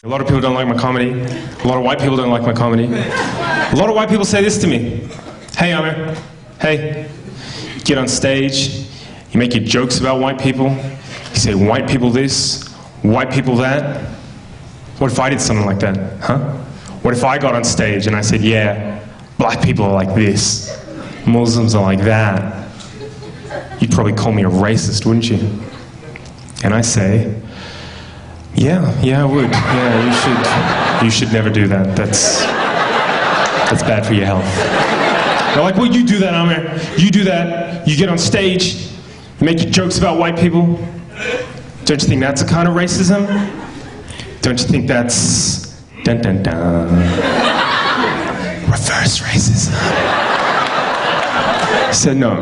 A lot of people don't like my comedy. A lot of white people don't like my comedy. A lot of white people say this to me. Hey, Amir. Hey. You get on stage, you make your jokes about white people. You say white people this, white people that. What if I did something like that, huh? What if I got on stage and I said, yeah, black people are like this, Muslims are like that. You'd probably call me a racist, wouldn't you? And I say, yeah, I would. Yeah, you should never do that. That's bad for your health. They're like, well, you do that, Amir. You do that. You get on stage, you make your jokes about white people. Don't you think that's a kind of racism? Don't you think that's dun dun dun reverse racism? I said, no,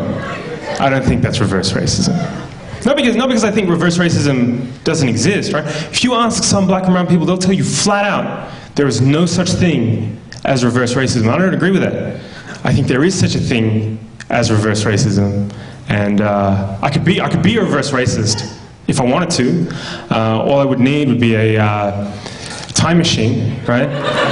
I don't think that's reverse racism. Not because I think reverse racism doesn't exist, right? If you ask some black and brown people, they'll tell you flat out, there is no such thing as reverse racism. I don't agree with that. I think there is such a thing as reverse racism. And I could be a reverse racist if I wanted to. All I would need would be a time machine, right?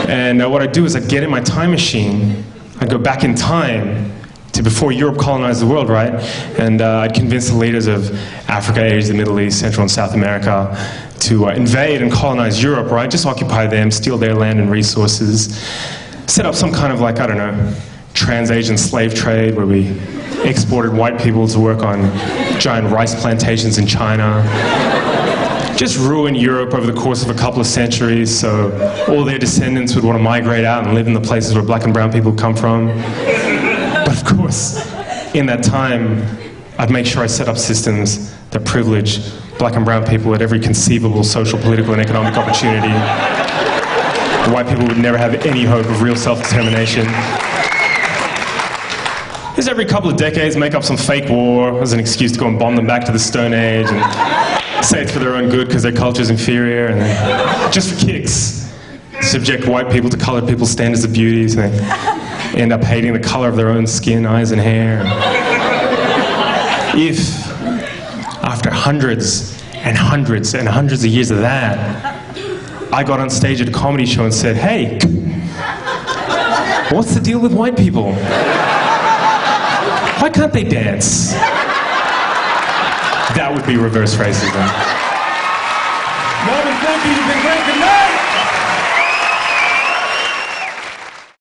And what I'd do is I'd get in my time machine, I'd go back in time to before Europe colonized the world, right? And I'd convince the leaders of Africa, Asia, the Middle East, Central and South America to invade and colonize Europe, right? Just occupy them, steal their land and resources, set up some kind of, like, I don't know, trans-Asian slave trade where we exported white people to work on giant rice plantations in China. Just ruin Europe over the course of a couple of centuries so all their descendants would want to migrate out and live in the places where black and brown people come from. But of course, in that time, I'd make sure I set up systems that privilege black and brown people at every conceivable social, political, and economic opportunity. The white people would never have any hope of real self-determination. Just every couple of decades, make up some fake war as an excuse to go and bomb them back to the Stone Age and say it's for their own good because their culture's inferior, and then, just for kicks, subject white people to colored people's standards of beauty, so they end up hating the color of their own skin, eyes, and hair. If, after hundreds and hundreds and hundreds of years of that, I got on stage at a comedy show and said, hey, what's the deal with white people? Why can't they dance? That would be reverse racism.